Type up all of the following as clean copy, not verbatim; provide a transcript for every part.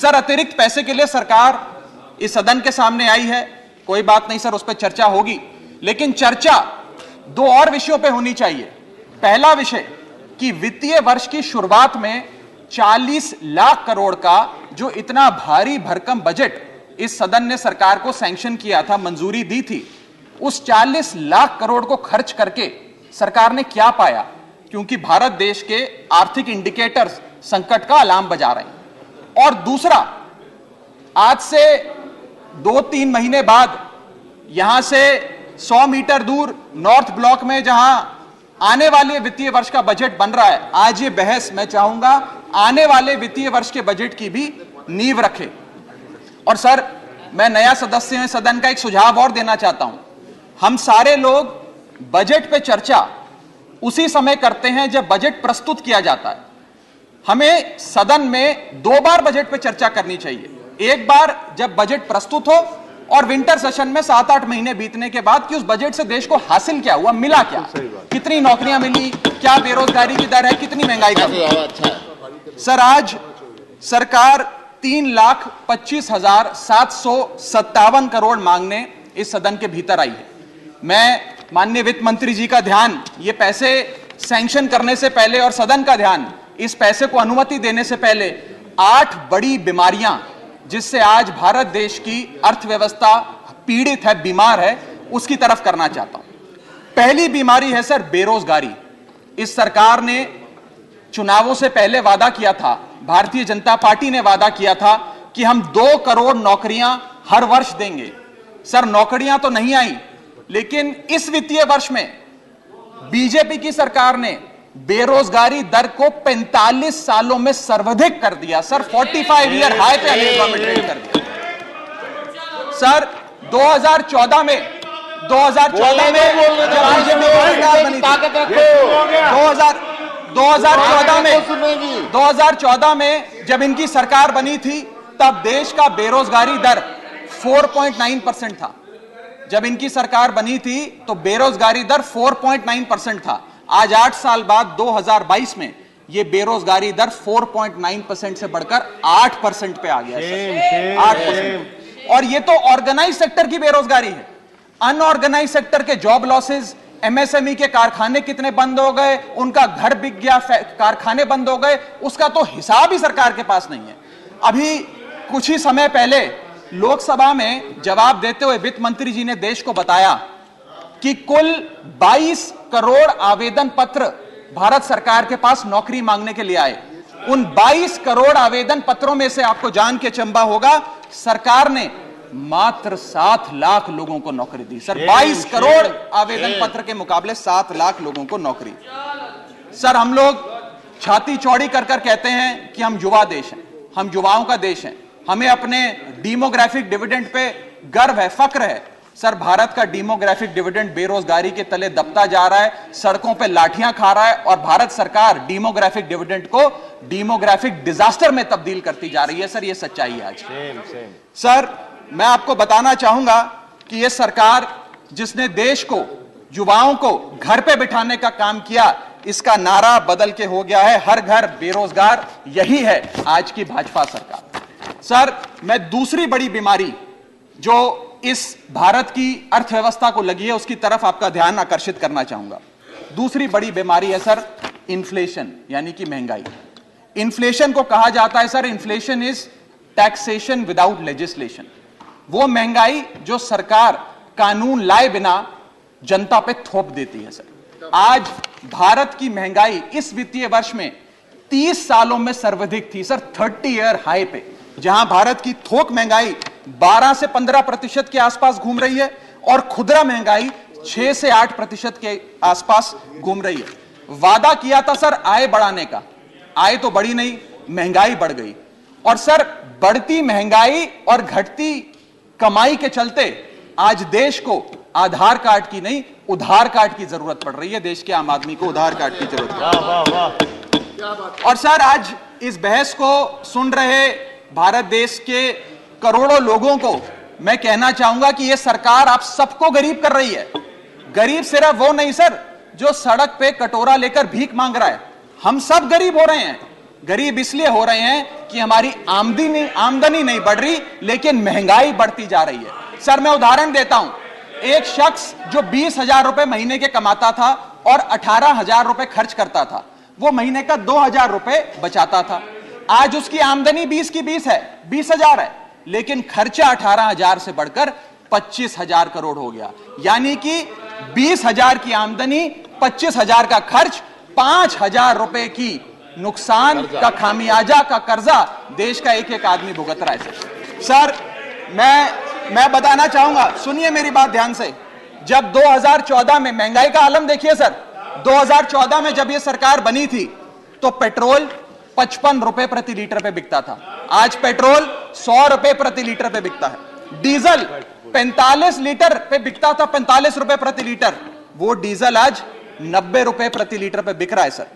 Sir अतिरिक्त पैसे के लिए सरकार इस सदन के सामने आई है, कोई बात नहीं सर, उस पर चर्चा होगी, लेकिन चर्चा दो और विषयों पे होनी चाहिए। पहला विषय कि वित्तीय वर्ष की शुरुआत में 40 लाख करोड़ का जो इतना भारी भरकम बजट इस सदन ने सरकार को सैंक्शन किया था, मंजूरी दी थी, उस 40 लाख करोड़ को खर्च करके सरकार ने क्या पाया, क्योंकि भारत देश के आर्थिक इंडिकेटर्स संकट का अलार्म बजा रहे हैं। और दूसरा, आज से 2-3 महीने बाद यहां से 100 मीटर दूर नॉर्थ ब्लॉक में जहां आने वाले वित्तीय वर्ष का बजट बन रहा है, आज ये बहस मैं चाहूंगा आने वाले वित्तीय वर्ष के बजट की भी नींव रखे। और सर, मैं नया सदस्य हूं सदन का, एक सुझाव और देना चाहता हूं। हम सारे लोग बजट पे चर्चा उसी समय करते हैं जब बजट प्रस्तुत किया जाता है। हमें सदन में 2 बार बजट पे चर्चा करनी चाहिए। एक बार जब बजट प्रस्तुत हो और विंटर सेशन में 7-8 महीने बीतने के बाद कि उस बजट से देश को हासिल क्या हुआ, मिला क्या, कितनी नौकरियां मिली, क्या बेरोजगारी की दर है, कितनी महंगाई कम है। सर, आज सरकार 3,25,757 करोड़ मांगने इस सदन के भीतर आई है। मैं माननीय वित्त मंत्री जी का ध्यान ये पैसे सैंक्शन करने से पहले और सदन का ध्यान इस पैसे को अनुमति देने से पहले 8 बड़ी बीमारियां जिससे आज भारत देश की अर्थव्यवस्था पीड़ित है, बीमार है, उसकी तरफ करना चाहता हूं। पहली बीमारी है सर बेरोजगारी। इस सरकार ने चुनावों से पहले वादा किया था, भारतीय जनता पार्टी ने वादा किया था कि हम 2 करोड़ नौकरियां हर वर्ष देंगे। सर, नौकरियां तो नहीं आई, लेकिन इस वित्तीय वर्ष में बीजेपी की सरकार ने बेरोजगारी दर को 45 सालों में सर्वाधिक कर दिया। सर, 45 ईयर हाई पे अनएम्प्लॉयमेंट रेट कर दिया। सर, 2014 में जब बीजेपी की सरकार बनी थी, 2014 में जब इनकी सरकार बनी थी, तब देश का बेरोजगारी दर 4.9% था। जब इनकी सरकार बनी थी तो बेरोजगारी दर 4.9% था। आज 8 साल बाद 2022 में यह बेरोजगारी दर 4.9% से बढ़कर 8% पे आ गया। 8%। और ये तो ऑर्गेनाइज सेक्टर की बेरोजगारी है। अनऑर्गेनाइज सेक्टर के जॉब लॉसेस, एमएसएमई के कारखाने कितने बंद हो गए, उनका घर बिक गया, कारखाने बंद हो गए, उसका तो हिसाब ही सरकार के पास नहीं है। अभी कुछ ही समय पहले लोकसभा में जवाब देते हुए वित्त मंत्री जी ने देश को बताया कि कुल 22 करोड़ आवेदन पत्र भारत सरकार के पास नौकरी मांगने के लिए आए। उन 22 करोड़ आवेदन पत्रों में से आपको जान के चंबा होगा, सरकार ने मात्र 7 लाख लोगों को नौकरी दी। सर, 22 करोड़ आवेदन पत्र के मुकाबले 7 लाख लोगों को नौकरी। सर, हम लोग छाती चौड़ी कर कर कहते हैं कि हम युवा देश हैं, हम युवाओं का देश है, हमें अपने डेमोग्राफिक डिविडेंड पे गर्व है, फक्र है। सर, भारत का डेमोग्राफिक डिविडेंड बेरोजगारी के तले दबता जा रहा है, सड़कों पे लाठियां खा रहा है, और भारत सरकार डेमोग्राफिक डिविडेंड को डेमोग्राफिक डिजास्टर में तब्दील करती जा रही है। सर, ये सच्चाई है आज। सर, मैं आपको बताना चाहूंगा कि यह सरकार जिसने देश को, युवाओं को घर पे बिठाने का काम किया, इसका नारा बदल के हो गया है हर घर बेरोजगार। यही है आज की भाजपा सरकार। सर, मैं दूसरी बड़ी बीमारी जो इस भारत की अर्थव्यवस्था को लगी है उसकी तरफ आपका ध्यान आकर्षित करना चाहूंगा। दूसरी बड़ी बीमारी है सर इन्फ्लेशन, यानी कि महंगाई। इन्फ्लेशन को कहा जाता है sir, inflation is taxation without legislation. वो महंगाई जो सरकार कानून लाए बिना जनता पे थोप देती है। सर, आज भारत की महंगाई इस वित्तीय वर्ष में 30 सालों में सर्वाधिक थी। सर, 30 ईयर हाई पे, जहां भारत की थोक महंगाई 12 से 15% के आसपास घूम रही है और खुदरा महंगाई 6 से 8% के आसपास घूम रही है। वादा किया था सर आय बढ़ाने का, आय तो बढ़ी नहीं, महंगाई बढ़ गई। और सर, बढ़ती महंगाई और घटती कमाई के चलते आज देश को आधार कार्ड की नहीं, उधार कार्ड की जरूरत पड़ रही है। देश के आम आदमी को उधार कार्ड की जरूरत है। और सर, आज इस बहस को सुन रहे भारत देश के करोड़ों लोगों को मैं कहना चाहूंगा कि यह सरकार आप सबको गरीब कर रही है। गरीब सिर्फ वो नहीं सर जो सड़क पे कटोरा लेकर भीख मांग रहा है, हम सब गरीब हो रहे हैं। गरीब इसलिए हो रहे हैं कि हमारी आमदनी नहीं बढ़ रही, लेकिन महंगाई बढ़ती जा रही है। सर मैं उदाहरण देता हूं, एक शख्स जो 20,000 रुपए महीने के कमाता था और 18,000 रुपए खर्च करता था, वो महीने का 2,000 रुपए बचाता था। आज उसकी आमदनी 20 की 20 है, 20,000 है, लेकिन खर्चा 18,000 से बढ़कर 25,000 करोड़ हो गया। यानी कि 20,000 की आमदनी, 25,000 का खर्च, 5,000 रुपए की नुकसान का खामियाजा का कर्जा देश का एक एक आदमी भुगत रहा है। सर मैं बताना चाहूंगा, सुनिए मेरी बात ध्यान से। जब 2014 में महंगाई का आलम देखिए सर, 2014 में जब यह सरकार बनी थी तो पेट्रोल 55 रुपए प्रति लीटर पे बिकता था। आज पेट्रोल 100 रुपए प्रति लीटर पे बिकता है। डीजल 45 लीटर पे बिकता था, 45 रुपए प्रति लीटर, वो डीजल आज 90 रुपए प्रति लीटर पे बिक रहा है सर।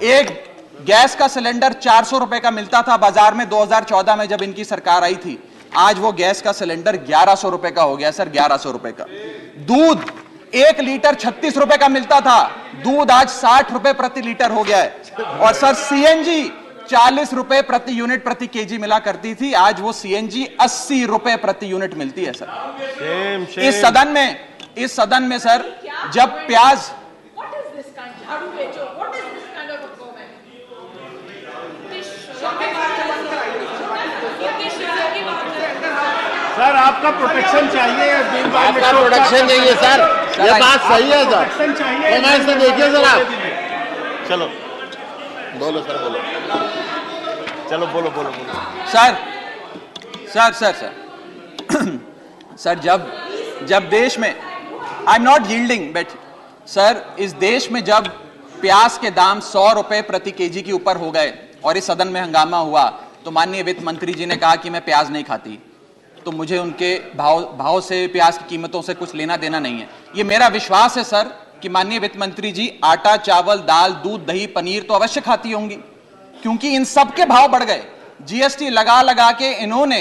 एक गैस का सिलेंडर 400 रुपए का मिलता था बाजार में 2014 में जब इनकी सरकार आई थी, आज वो गैस का सिलेंडर 1100 रुपए का हो गया सर, 1100 रुपए का। दूध 1 लीटर 36 रुपए का मिलता था, दूध आज 60 रुपए प्रति लीटर हो गया है। और सर सीएनजी 40 रुपए प्रति यूनिट प्रति केजी मिला करती थी, आज वो सीएनजी 80 रुपए प्रति यूनिट मिलती है सर। इस सदन में सर जब प्याज सर आपका प्रोटेक्शन चाहिए, आपका प्रोटेक्शन चाहिए सर, ये बात सही है सर, कमेंट से देखिए सर आप। चलो बोलो सर, बोलो, चलो बोलो बोलो बोलो sir sir sir sir sir जब देश में, I am not yielding but sir, इस देश में जब प्याज के दाम 100 रुपए प्रति केजी के ऊपर हो गए और इस सदन में हंगामा हुआ, तो माननीय वित्त मंत्री जी ने कहा कि मैं प्याज नहीं खाती, तो मुझे उनके भाव से, प्याज की कीमतों से कुछ लेना देना नहीं है। ये मेरा विश्वास है सर कि माननीय वित्त मंत्री जी आटा, चावल, दाल, दूध, दही, पनीर तो अवश्य खाती होंगी, क्योंकि इन सब के भाव बढ़ गए। जीएसटी लगा लगा के इन्होंने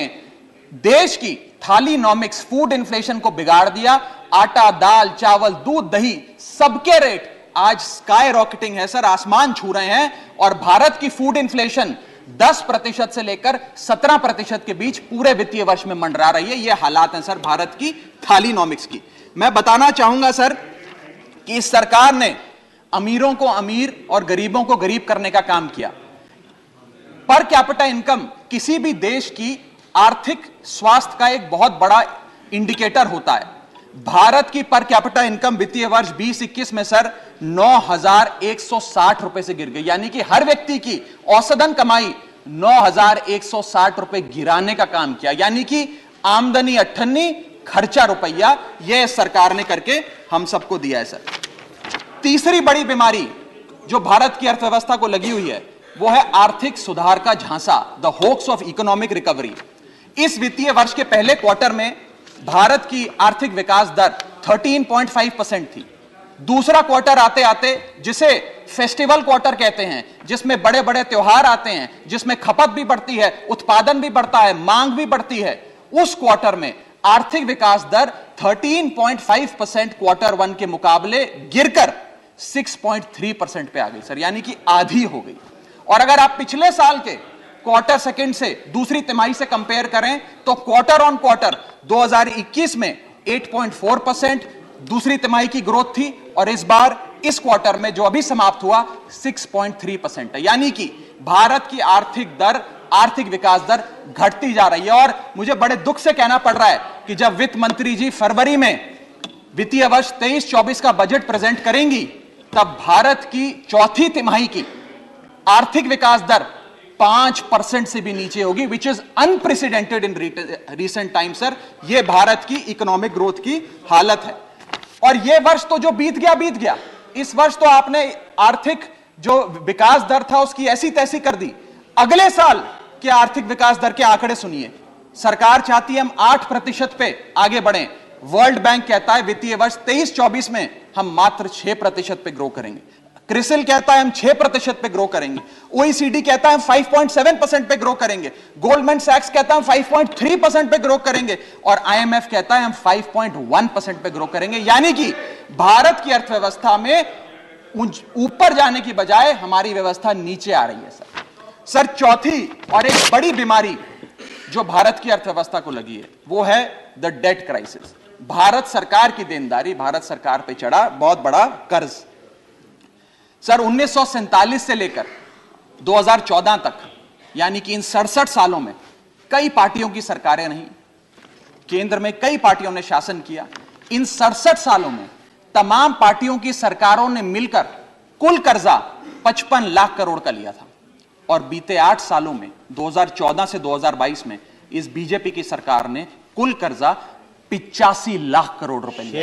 देश की थालीनॉमिक्स, फूड इन्फ्लेशन को बिगाड़ दिया। आटा, दाल, चावल, दूध, दही, सबके रेट आज स्काई रॉकेटिंग है सर, आसमान छू रहे हैं। और भारत की फूड इन्फ्लेशन 10% से लेकर 17% के बीच पूरे वित्तीय वर्ष में मंडरा रही है। ये हालात हैं सर भारत की थालीनॉमिक्स की। मैं बताना चाहूंगा सर कि इस सरकार ने अमीरों को अमीर और गरीबों को गरीब करने का काम किया। पर कैपिटा इनकम किसी भी देश की आर्थिक स्वास्थ्य का एक बहुत बड़ा इंडिकेटर होता है। भारत की पर कैपिटा इनकम वित्तीय वर्ष 2021 में सर 9,160 रुपए से गिर गई, यानी कि हर व्यक्ति की औसतन कमाई 9,160 रुपए गिराने का काम किया। यानी कि आमदनी 98, खर्चा रुपया, यह सरकार ने करके हम सबको दिया है सर। तीसरी बड़ी बीमारी जो भारत की अर्थव्यवस्था को लगी हुई है वो है आर्थिक सुधार का झांसा, the hoax of economic recovery. इस वित्तीय वर्ष के पहले क्वार्टर में भारत की आर्थिक विकास दर 13.5% थी। दूसरा क्वार्टर आते आते, जिसे फेस्टिवल क्वार्टर कहते हैं, जिसमें बड़े बड़े त्योहार आते हैं, जिसमें खपत भी बढ़ती है, उत्पादन भी बढ़ता है, मांग भी बढ़ती है, उस क्वार्टर में आर्थिक विकास दर 13.5% क्वार्टर 1 के मुकाबले गिरकर 6.3% पे आ गई सर, यानी कि आधी हो गई। और अगर आप पिछले साल के क्वार्टर सेकंड से दूसरी तिमाही से कंपेयर करें तो क्वार्टर ऑन क्वार्टर 2021 में 8.4% दूसरी तिमाही की ग्रोथ थी, और इस बार इस क्वार्टर में जो अभी समाप्त हुआ 6.3% है। यानी कि भारत की आर्थिक विकास दर घटती जा रही है। और मुझे बड़े दुख से कहना पड़ रहा है कि जब वित्त मंत्री जी फरवरी में वित्तीय वर्ष 23-24 का बजट प्रेजेंट करेंगी, तब भारत की चौथी तिमाही की आर्थिक विकास दर 5% से भी नीचे होगी, which is unprecedented in recent time sir. यह भारत की इकोनॉमिक ग्रोथ की हालत है। और यह वर्ष तो जो बीत गया, इस वर्ष तो आपने आर्थिक जो विकास दर था उसकी ऐसी तैसी कर दी। अगले साल के आर्थिक विकास दर के आंकड़े सुनिए। सरकार चाहती है हम 8% पे आगे बढ़ें। वर्ल्ड बैंक कहता है वित्तीय वर्ष 23-24 में हम मात्र 6% पे ग्रो करेंगे। क्रिसिल कहता है हम 6% पे ग्रो करेंगे। ओईसीडी कहता है हम 5.7% पे ग्रो करेंगे। गोल्डमैन सैक्स कहता है हम 5.3% पे ग्रो करेंगे, और आईएमएफ कहता है हम 5.1% पे ग्रो करेंगे। यानी कि भारत की अर्थव्यवस्था में ऊपर जाने की बजाय हमारी व्यवस्था नीचे आ रही है सर। सर चौथी और एक बड़ी बीमारी जो भारत की अर्थव्यवस्था को लगी है वो है द डेट क्राइसिस। भारत सरकार की देनदारी, भारत सरकार पे चढ़ा बहुत बड़ा कर्ज। सर 1947 से लेकर 2014 तक, यानी कि इन 67 सालों में कई पार्टियों की सरकारें रहीं, केंद्र में कई पार्टियों ने शासन किया। इन 67 सालों में तमाम पार्टियों की सरकारों ने मिलकर कुल कर्जा 55 लाख करोड़ का लिया था, और बीते 8 सालों में 2014 से 2022 में इस बीजेपी की सरकार ने कुल कर्जा 85 लाख करोड़ रुपए लिया।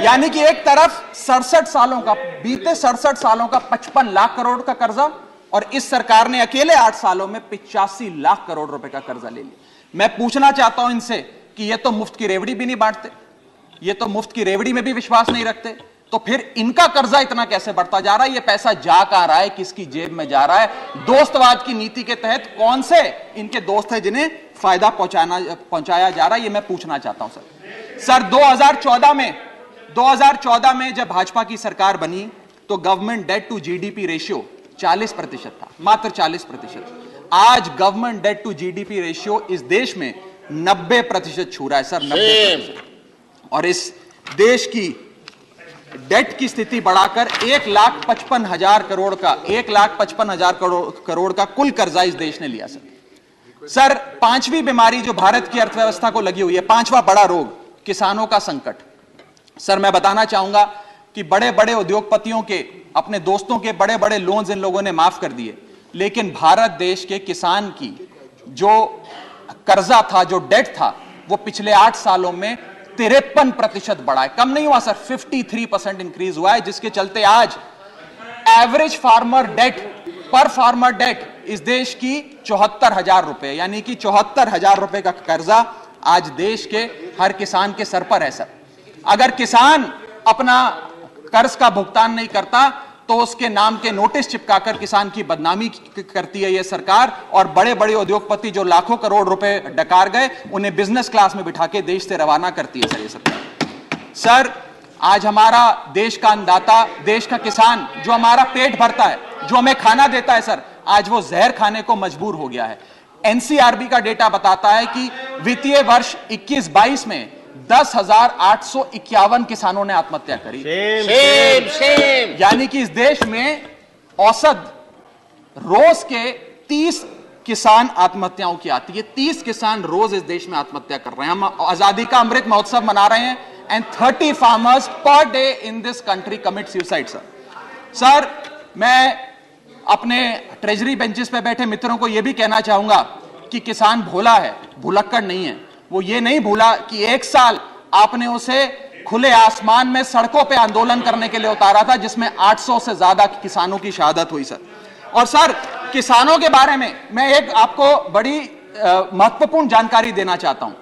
यानी कि एक तरफ 67 सालों का, बीते 67 सालों का 55 लाख करोड़ का कर्जा, और इस सरकार ने अकेले 8 सालों में 85 लाख करोड़ रुपए का कर्जा ले लिया। मैं पूछना चाहता हूं इनसे कि ये तो मुफ्त की रेवड़ी भी नहीं बांटते, ये तो मुफ्त की रेवड़ी में भी विश्वास नहीं रखते, तो फिर इनका कर्जा इतना कैसे बढ़ता जा रहा है? ये पैसा जा कहां रहा है, किसकी जेब में जा रहा है? दोस्तवाद की नीति के तहत कौन से इनके दोस्त हैं जिन्हें फायदा पहुंचाया जा रहा है? ये मैं पूछना चाहता हूं सर 2014 में जब भाजपा की सरकार बनी तो government debt to GDP ratio 40% था, मात्र 40%। आज government debt to GDP ratio इस देश में 90% छू रहा है सर, 90%। और इस देश की डेट की स्थिति बढ़ाकर 1,55,000 करोड़ का 1,55,000 करोड़ का कुल कर्जा इस देश ने लिया सर। पांचवी बीमारी जो भारत की अर्थव्यवस्था को लगी हुई है, पांचवा बड़ा रोग, किसानों का संकट। सर मैं बताना चाहूंगा कि बड़े बड़े उद्योगपतियों के, अपने दोस्तों के बड़े बड़े लोन्स इन लोगों ने माफ कर दिए, लेकिन भारत देश के किसान की जो कर्जा था, जो डेट था, वो पिछले 8 सालों में 53% बढ़ा है, कम नहीं हुआ सर, 53% इंक्रीज हुआ है, जिसके चलते आज एवरेज फार्मर डेट, पर फार्मर डेट इस देश की 74,000 रुपए, यानी कि 74,000 रुपए का कर्जा आज देश के हर किसान के सर पर है सर। अगर किसान अपना कर्ज का भुगतान नहीं करता तो उसके नाम के नोटिस चिपकाकर किसान की बदनामी करती है यह सरकार, और बड़े बड़े उद्योगपति जो लाखों करोड़ रुपए डकार गए उन्हें बिजनेस क्लास में बिठा के देश से रवाना करती है सर ये सरकार। सर आज हमारा देश का अन्नदाता, देश का किसान जो हमारा पेट भरता है, जो हमें खाना देता है सर, आज वो जहर खाने को मजबूर हो गया है। एनसीआरबी का डेटा बताता है कि वित्तीय वर्ष 21-22 में 10,851 किसानों ने आत्महत्या करी। यानी कि इस देश में औसत रोज के 30 किसान आत्महत्याओं की आती है, 30 किसान रोज इस देश में आत्महत्या कर रहे हैं। हम आजादी का अमृत महोत्सव मना रहे हैं, and 30 farmers per day in this country commit suicide sir. मैं अपने ट्रेजरी बेंचेस पे बैठे मित्रों को यह भी कहना चाहूंगा कि किसान भोला है, भुलक्कड़ नहीं है। वो ये नहीं भूला कि 1 साल आपने उसे खुले आसमान में सड़कों पे आंदोलन करने के लिए उतारा था, जिसमें 800 से ज्यादा किसानों की शहादत हुई सर। और सर किसानों के बारे में मैं एक आपको बड़ी महत्वपूर्ण जानकारी देना चाहता हूं।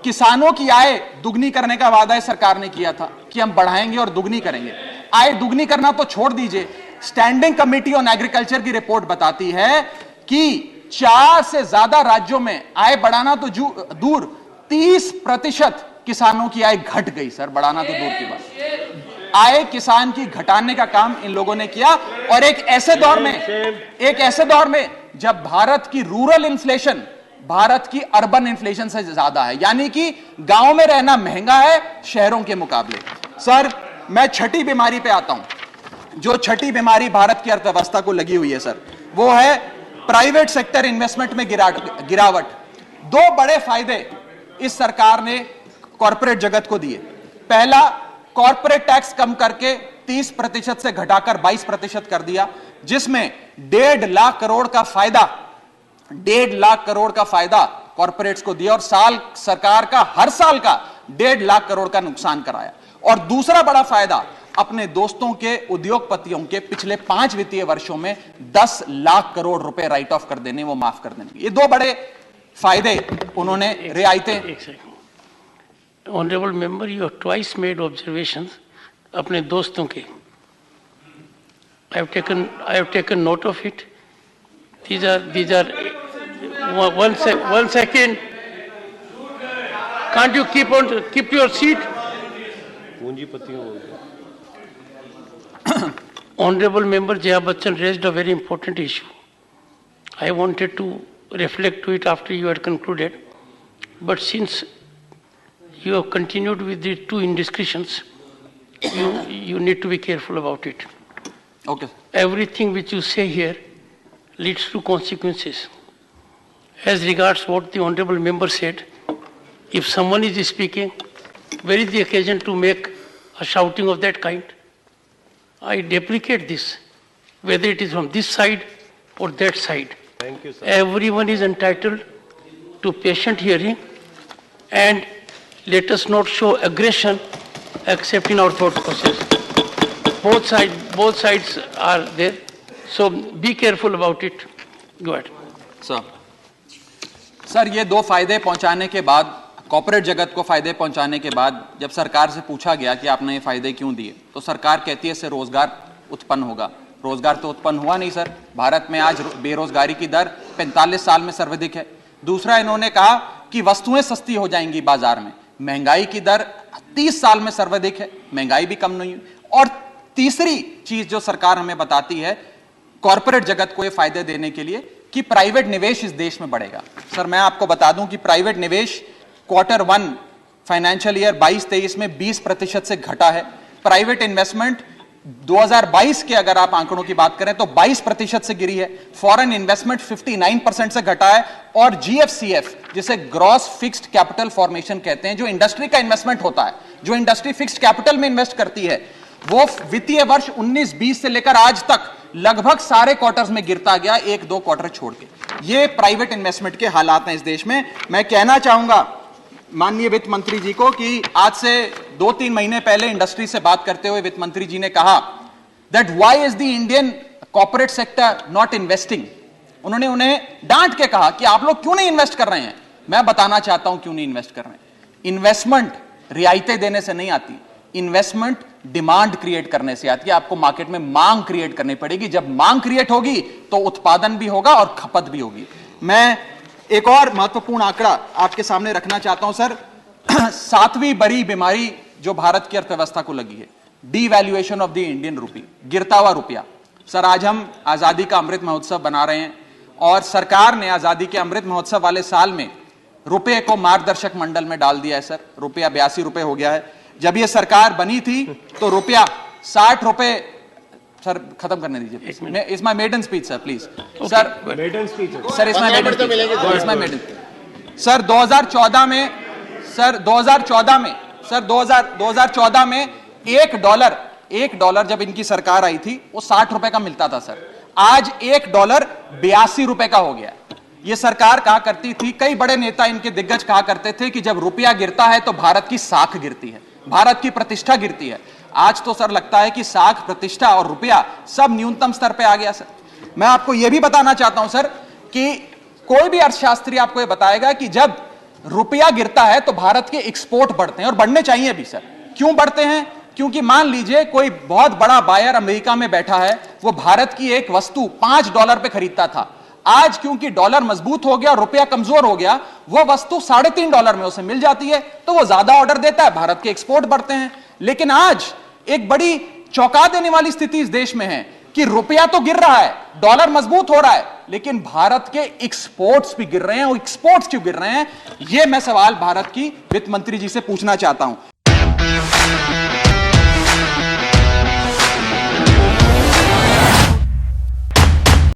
किसानों की आय दुगनी करने का वादा सरकार ने किया था कि हम बढ़ाएंगे और दुगनी करेंगे। आय दुगनी करना तो छोड़ दीजिए, स्टैंडिंग कमेटी ऑन एग्रीकल्चर की रिपोर्ट बताती है कि 4 से ज्यादा राज्यों में आय बढ़ाना तो दूर, 30% किसानों की आय घट गई सर, बढ़ाना तो दूर की बात। आय किसान की घटाने का काम इन लोगों ने किया, और एक ऐसे दौर में जब भारत की रूरल इन्फ्लेशन भारत की अर्बन इन्फ्लेशन से ज्यादा है, यानी कि गांव में रहना महंगा है शहरों के मुकाबले। सर मैं छठी बीमारी पे आता हूं। जो छठी बीमारी भारत की अर्थव्यवस्था को लगी हुई है सर, वो है प्राइवेट सेक्टर इन्वेस्टमेंट में गिरावट। 2 बड़े फायदे इस सरकार ने कॉर्पोरेट जगत को दिए। पहला, कॉर्पोरेट टैक्स कम करके 30% से घटाकर 22% कर दिया, जिसमें 1.5 लाख करोड़ का फायदा 1.5 लाख करोड़ का फायदा कॉर्पोरेट्स को दिया, और सरकार का हर साल का 1.5 लाख करोड़ का नुकसान कराया। और दूसरा बड़ा फायदा, अपने दोस्तों के उद्योगपतियों के पिछले 5 वित्तीय वर्षों में 10 लाख करोड़ रुपए राइट ऑफ कर देने, वो माफ कर देने। ये 2 बड़े फायदे उन्होंने, रियायतें। Honourable member, you have twice made observations अपने दोस्तों के। I have taken note of it. These are one second. Can't you keep your seat? Honorable member Jaya Bachchan raised a very important issue. I wanted to reflect to it after you had concluded, but since you have continued with the two indiscretions, you need to be careful about it. Okay. Everything which you say here leads to consequences. As regards what the honorable member said, if someone is speaking, where is the occasion to make a shouting of that kind? I deprecate this, whether it is from this side or that side. Thank you, sir. Everyone is entitled to patient hearing, and let us not show aggression except in our thought process. Both sides are there, so be careful about it. Go ahead. Sir ये दो फायदे पहुंचाने के बाद, corporate जगत को फायदे पहुंचाने के बाद जब सरकार से पूछा गया कि आपने ये फायदे क्यों दिए, तो सरकार कहती है इससे रोजगार उत्पन्न होगा। रोजगार तो उत्पन्न हुआ नहीं सर। भारत में आज बेरोजगारी की दर 45 साल में सर्वाधिक है। दूसरा, इन्होंने कहा कि वस्तुएं सस्ती हो जाएंगी बाजार में। महंगाई की दर 30 साल में सर्वाधिक है, महंगाई भी कम नहीं हुई। और तीसरी चीज जो सरकार हमें बताती है कॉर्पोरेट जगत को ये फायदे देने के लिए कि प्राइवेट निवेश इस देश में बढ़ेगा। सर मैं आपको बता दूं कि प्राइवेट निवेश Q1 फाइनेंशियल ईयर 22-23 में 20% से घटा है। प्राइवेट इन्वेस्टमेंट 2022 के अगर आप आंकड़ों की बात करें तो 22% से गिरी है। फॉरेन इन्वेस्टमेंट 59% से घटा है। और GFCF जिसे ग्रॉस फिक्स्ड कैपिटल फॉर्मेशन कहते हैं, जो इंडस्ट्री का इन्वेस्टमेंट होता है, जो इंडस्ट्री फिक्स्ड कैपिटल में इन्वेस्ट करती है, वो वित्तीय वर्ष 19-20 से लेकर आज तक लगभग सारे क्वार्टर्स में गिरता गया, 1-2 क्वार्टर छोड़ के। ये प्राइवेट इन्वेस्टमेंट के हालात हैं इस देश में। मैं कहना चाहूंगा माननीय वित्त मंत्री जी को कि आज से 2-3 महीने पहले इंडस्ट्री से बात करते हुए वित्त मंत्री जी ने कहा that why is the Indian corporate sector not investing. उन्होंने उन्हें डांट के कहा कि आप लोग क्यों नहीं इन्वेस्ट कर रहे हैं। मैं बताना चाहता हूं क्यों नहीं इन्वेस्ट कर रहे हैं। इन्वेस्टमेंट रियायतें देने से नहीं आती, इन्वेस्टमेंट डिमांड क्रिएट करने से आती है। आपको मार्केट में मांग क्रिएट करनी पड़ेगी। जब मांग क्रिएट होगी तो उत्पादन भी होगा और खपत भी होगी। मैं एक और महत्वपूर्ण आंकड़ा आपके सामने रखना चाहता हूं सर। 7वीं बड़ी बीमारी जो भारत की अर्थव्यवस्था को लगी है, devaluation of the Indian rupee, गिरता हुआ रुपया। सर आज हम आजादी का अमृत महोत्सव बना रहे हैं और सरकार ने आजादी के अमृत महोत्सव वाले साल में रुपये को मार्गदर्शक मंडल में डाल दिया है सर। रुपया 82 रुपए हो गया है। जब ये सरकार बनी थी तो रुपया 60 रुपए। सर खत्म करने दीजिए। It's my maiden speech sir, please. Sir maiden speech sir it's my maiden sir 2014 में सर 2014 में $1 जब इनकी सरकार आई थी वो 60 रुपए का मिलता था सर। आज $1 82 रुपए का हो गया। ये सरकार कहा करती थी, कई बड़े नेता इनके दिग्गज कहा करते थे कि जब रुपया गिरता है तो भारत की साख गिरती है, भारत की प्रतिष्ठा गिरती है। आज तो सर लगता है कि साख, प्रतिष्ठा और रुपया सब न्यूनतम स्तर पे आ गया सर। मैं आपको यह भी बताना चाहता हूं सर कि कोई भी अर्थशास्त्री आपको यह बताएगा कि जब रुपया गिरता है तो भारत के एक्सपोर्ट बढ़ते हैं और बढ़ने चाहिए भी सर। क्यों बढ़ते हैं? क्योंकि मान लीजिए कोई बहुत बड़ा बायर अमेरिका में बैठा है, वो भारत की एक वस्तु $5 पे खरीदता था। आज क्योंकि डॉलर मजबूत हो गया, रुपया कमजोर हो गया, वो वस्तु $3.5 में उसे मिल जाती है, तो वो ज्यादा ऑर्डर देता है, भारत के एक्सपोर्ट बढ़ते हैं। लेकिन आज एक बड़ी चौंका देने वाली स्थिति इस देश में है कि रुपया तो गिर रहा है, डॉलर मजबूत हो रहा है, लेकिन भारत के एक्सपोर्ट्स भी गिर रहे हैं। और एक्सपोर्ट्स क्यों गिर रहे हैं, यह मैं सवाल भारत की वित्त मंत्री जी से पूछना चाहता हूं।